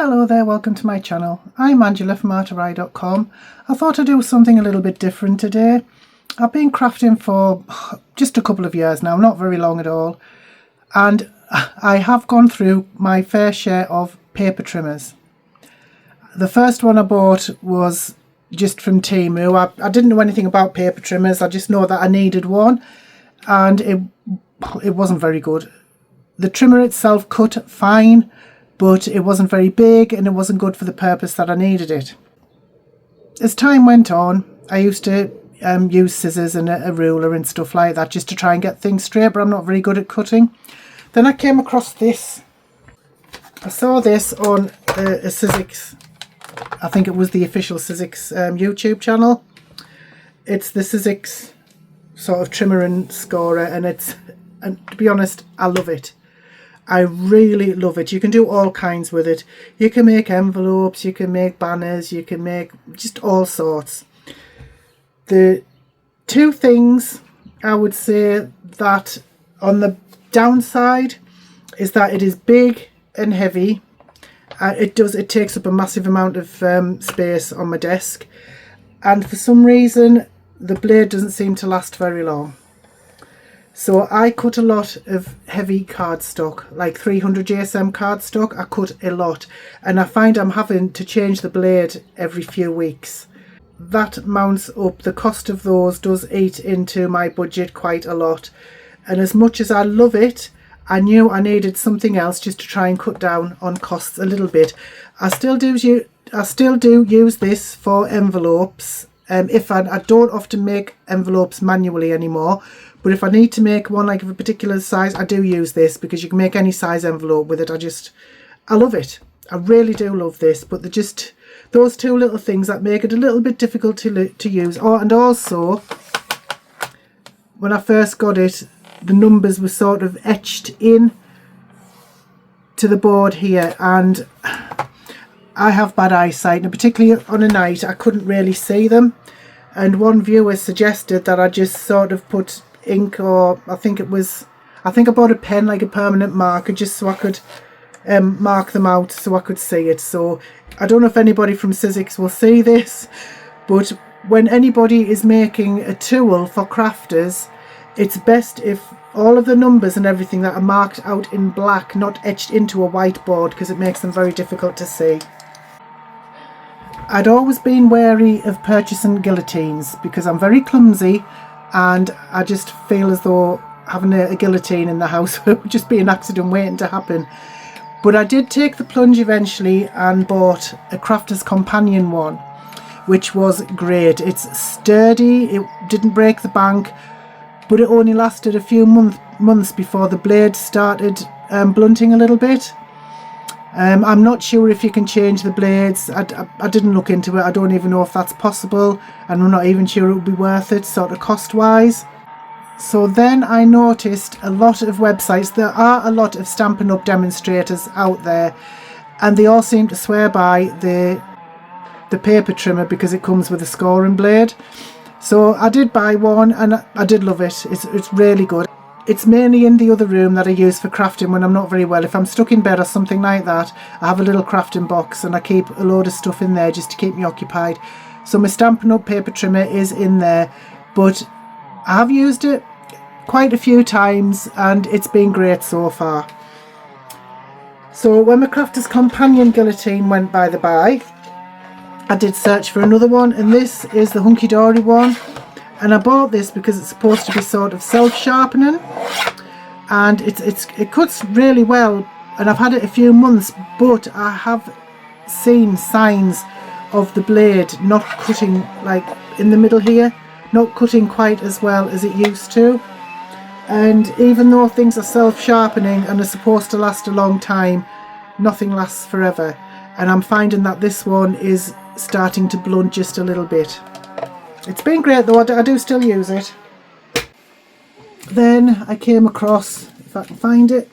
Hello there, welcome to my channel. I'm Angela from artofry.com. I thought I'd do something a little bit different today. I've been crafting for just a couple of years now, not very long at all. And I have gone through my fair share of paper trimmers. The first one I bought was just from Temu. I didn't know anything about paper trimmers, I just know that I needed one. And it wasn't very good. The trimmer itself cut fine, but it wasn't very big and it wasn't good for the purpose that I needed it. As time went on, I used to use scissors and a ruler and stuff like that just to try and get things straight, but I'm not very good at cutting. Then I came across this. I saw this on a Sizzix, I think it was the official Sizzix YouTube channel. It's the Sizzix sort of trimmer and scorer, and to be honest, I love it. I really love it. You can do all kinds with it. You can make envelopes, you can make banners, you can make just all sorts. The two things I would say that on the downside is that it is big and heavy. It takes up a massive amount of space on my desk, and for some reason the blade doesn't seem to last very long. So I cut a lot of heavy cardstock, like 300 GSM cardstock. I cut a lot, and I find I'm having to change the blade every few weeks. That mounts up. The cost of those does eat into my budget quite a lot, and as much as I love it, I knew I needed something else just to try and cut down on costs a little bit. I still do use this for envelopes. If I don't often make envelopes manually anymore, but if I need to make one like of a particular size, I do use this because you can make any size envelope with it. I love it. I really do love this, but they're just those two little things that make it a little bit difficult to use. Oh, and also, when I first got it, the numbers were sort of etched in to the board here, and I have bad eyesight, and particularly on a night I couldn't really see them. And one viewer suggested that I just sort of put ink, or I think I bought a pen, like a permanent marker, just so I could mark them out so I could see it. So I don't know if anybody from Sizzix will see this, but when anybody is making a tool for crafters, it's best if all of the numbers and everything that are marked out in black, not etched into a whiteboard, because it makes them very difficult to see. I'd always been wary of purchasing guillotines because I'm very clumsy, and I just feel as though having a guillotine in the house would just be an accident waiting to happen. But I did take the plunge eventually and bought a Crafter's Companion one, which was great. It's sturdy, it didn't break the bank, but it only lasted a few months before the blade started blunting a little bit. I'm not sure if you can change the blades. I didn't look into it. I don't even know if that's possible, and I'm not even sure it would be worth it sort of cost wise. So then I noticed a lot of websites. There are a lot of Stampin' Up demonstrators out there, and they all seem to swear by the paper trimmer because it comes with a scoring blade. So I did buy one, and I did love it. It's really good. It's mainly in the other room that I use for crafting when I'm not very well. If I'm stuck in bed or something like that, I have a little crafting box and I keep a load of stuff in there just to keep me occupied. So my Stampin' Up paper trimmer is in there, but I have used it quite a few times and it's been great so far. So when my Crafter's Companion guillotine went by the by, I did search for another one, and this is the Hunkydory one. And I bought this because it's supposed to be sort of self-sharpening, and it cuts really well, and I've had it a few months, but I have seen signs of the blade not cutting, like in the middle here, not cutting quite as well as it used to. And even though things are self-sharpening and are supposed to last a long time, nothing lasts forever, and I'm finding that this one is starting to blunt just a little bit. It's been great though, I do still use it. Then I came across, if I can find it,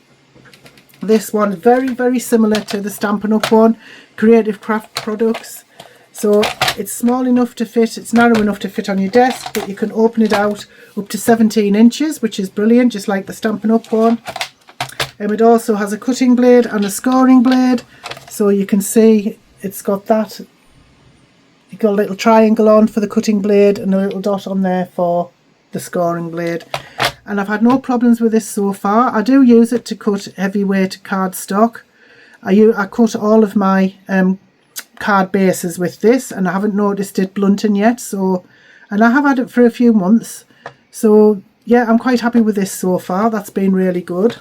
this one, very, very similar to the Stampin' Up one, Creative Craft Products. So it's small enough to fit, it's narrow enough to fit on your desk, but you can open it out up to 17 inches, which is brilliant, just like the Stampin' Up one. It also has a cutting blade and a scoring blade. So you can see it's got that. You've got a little triangle on for the cutting blade and a little dot on there for the scoring blade. And I've had no problems with this so far. I do use it to cut heavyweight cardstock. I cut all of my card bases with this, and I haven't noticed it blunting yet. So, and I have had it for a few months. So yeah, I'm quite happy with this so far. That's been really good.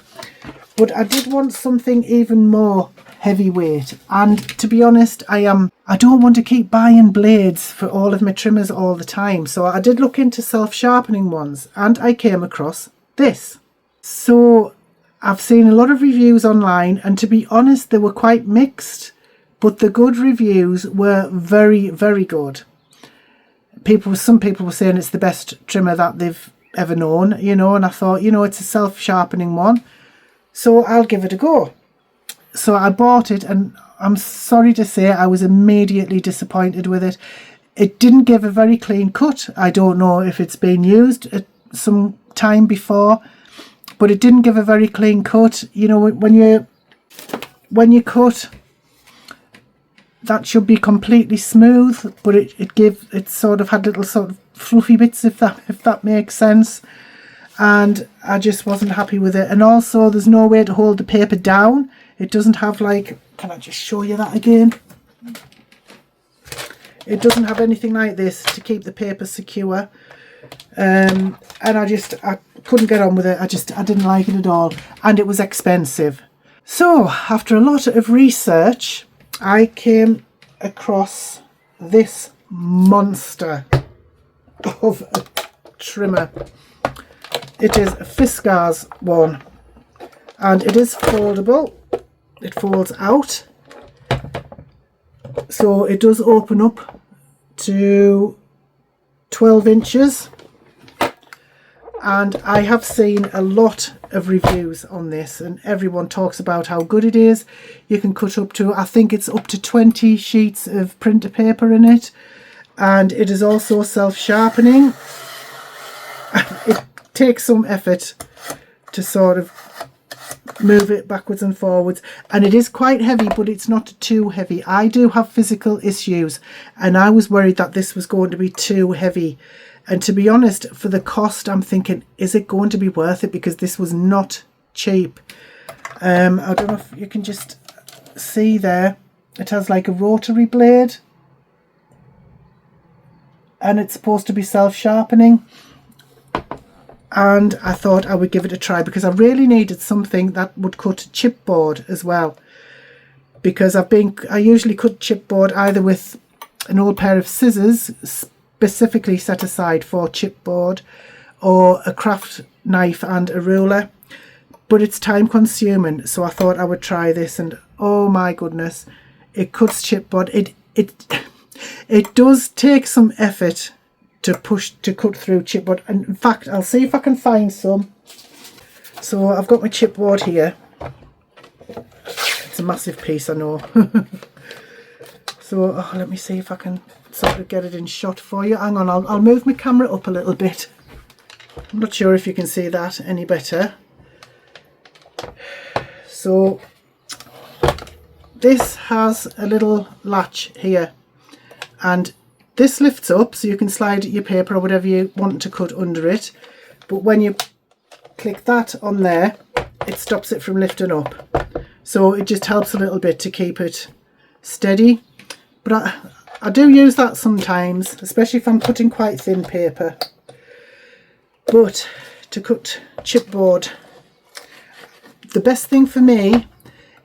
But I did want something even more heavyweight, and to be honest, I don't want to keep buying blades for all of my trimmers all the time. So I did look into self-sharpening ones, and I came across this. So I've seen a lot of reviews online, and to be honest, they were quite mixed, but the good reviews were very, very good. Some people were saying it's the best trimmer that they've ever known, you know, and I thought, you know, it's a self-sharpening one, so I'll give it a go. So I bought it, and I'm sorry to say I was immediately disappointed with it. It didn't give a very clean cut. I don't know if it's been used at some time before, but it didn't give a very clean cut. You know, when you cut, that should be completely smooth, but it sort of had little sort of fluffy bits, if that makes sense. And I just wasn't happy with it. And also there's no way to hold the paper down. It doesn't have, like, can I just show you that again? It doesn't have anything like this to keep the paper secure. And I couldn't get on with it. I didn't like it at all. And it was expensive. So after a lot of research, I came across this monster of a trimmer. It is a Fiskars one, and it is foldable. It folds out, so it does open up to 12 inches. And I have seen a lot of reviews on this, and everyone talks about how good it is. You can cut up to, I think it's up to 20 sheets of printer paper in it, and it is also self-sharpening. It takes some effort to sort of move it backwards and forwards, and it is quite heavy, but it's not too heavy. I do have physical issues, and I was worried that this was going to be too heavy. And to be honest, for the cost, I'm thinking, is it going to be worth it? Because this was not cheap. I don't know if you can just see there. It has like a rotary blade, and it's supposed to be self-sharpening. And I thought I would give it a try, because I really needed something that would cut chipboard as well. Because I usually cut chipboard either with an old pair of scissors specifically set aside for chipboard, or a craft knife and a ruler, but it's time consuming. So I thought I would try this, and oh my goodness, it cuts chipboard. It does take some effort to cut through chipboard, and in fact I'll see if I can find some. So I've got my chipboard here. It's a massive piece, I know. So let me see if I can sort of get it in shot for you. Hang on, I'll move my camera up a little bit. I'm not sure if you can see that any better. So this has a little latch here, and this lifts up so you can slide your paper or whatever you want to cut under it. But when you click that on there, it stops it from lifting up. So it just helps a little bit to keep it steady. But I do use that sometimes, especially if I'm cutting quite thin paper. But to cut chipboard, the best thing for me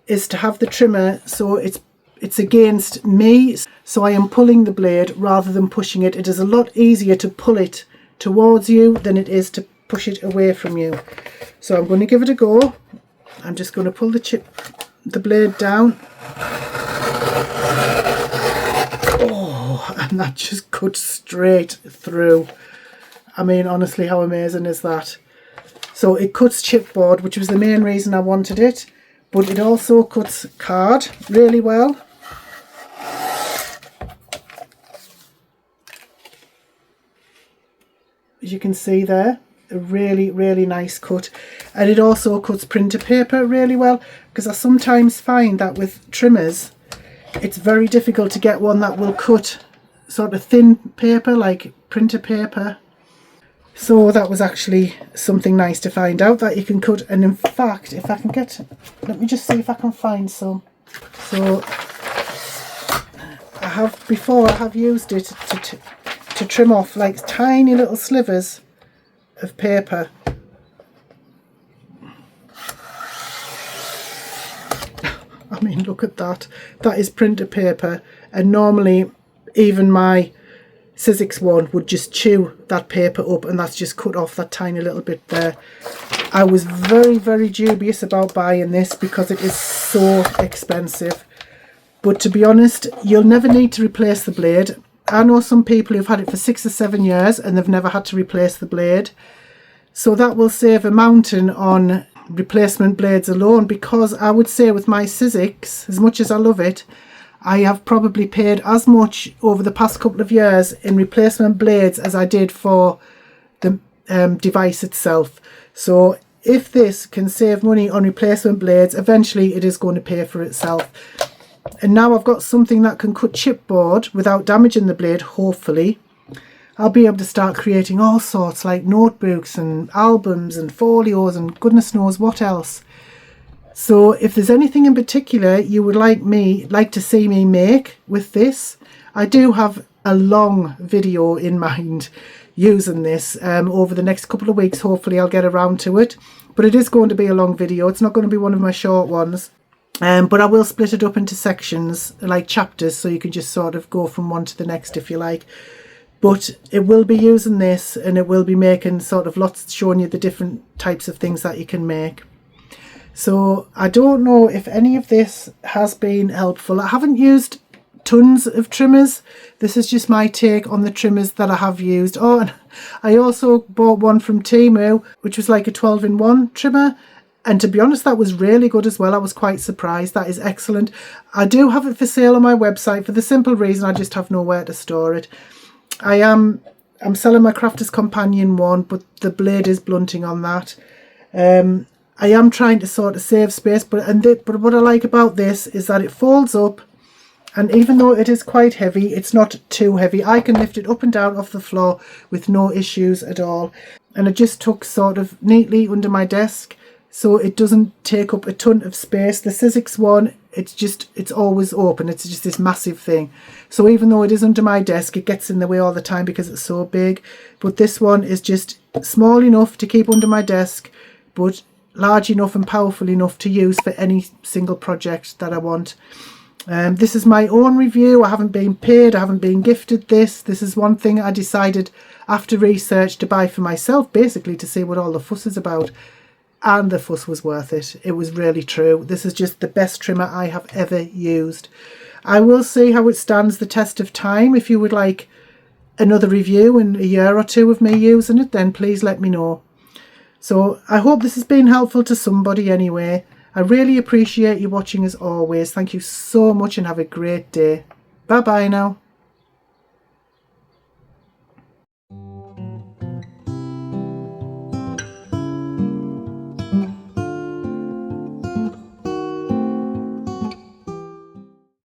is to have the trimmer so it's against me, so I am pulling the blade rather than pushing it. It is a lot easier to pull it towards you than it is to push it away from you. So I'm going to give it a go. I'm just going to pull the blade down. Oh, and that just cuts straight through. I mean, honestly, how amazing is that? So it cuts chipboard, which was the main reason I wanted it, but it also cuts card really well. As you can see there, a really, really nice cut. And it also cuts printer paper really well, because I sometimes find that with trimmers, it's very difficult to get one that will cut sort of thin paper like printer paper. So that was actually something nice to find out, that you can cut. And in fact, if I can get, let me just see if I can find some. So I have used it to trim off like tiny little slivers of paper. I mean, look at that. That is printer paper, and normally even my Sizzix one would just chew that paper up, and that's just cut off that tiny little bit there. I was very, very dubious about buying this because it is so expensive. But to be honest, you'll never need to replace the blade. I know some people who've had it for 6 or 7 years and they've never had to replace the blade. So that will save a mountain on replacement blades alone, because I would say with my Sizzix, as much as I love it, I have probably paid as much over the past couple of years in replacement blades as I did for the device itself. So if this can save money on replacement blades, eventually it is going to pay for itself. And now I've got something that can cut chipboard without damaging the blade, hopefully. I'll be able to start creating all sorts, like notebooks and albums and folios and goodness knows what else. So if there's anything in particular you would like to see me make with this, I do have a long video in mind using this over the next couple of weeks. Hopefully I'll get around to it, but it is going to be a long video. It's not going to be one of my short ones, but I will split it up into sections, like chapters, so you can just sort of go from one to the next if you like. But it will be using this, and it will be making sort of lots, showing you the different types of things that you can make. So I don't know if any of this has been helpful. I haven't used tons of trimmers. This is just my take on the trimmers that I have used. Oh, and I also bought one from Temu, which was like a 12-in-1 trimmer. And to be honest, that was really good as well. I was quite surprised. That is excellent. I do have it for sale on my website for the simple reason I just have nowhere to store it. I'm selling my Crafter's Companion one, but the blade is blunting on that. I am trying to sort of save space, but what I like about this is that it folds up, and even though it is quite heavy, it's not too heavy. I can lift it up and down off the floor with no issues at all. And it just tucks sort of neatly under my desk, so it doesn't take up a ton of space. The Sizzix one, it's always open. It's just this massive thing. So even though it is under my desk, it gets in the way all the time because it's so big. But this one is just small enough to keep under my desk, but large enough and powerful enough to use for any single project that I want. This is my own review. I haven't been paid. I haven't been gifted this. This is one thing I decided after research to buy for myself, basically to see what all the fuss is about. And the fuss was worth it. It was really true. This is just the best trimmer I have ever used. I will see how it stands the test of time. If you would like another review in a year or two of me using it, then please let me know. So I hope this has been helpful to somebody anyway. I really appreciate you watching as always. Thank you so much and have a great day. Bye bye now.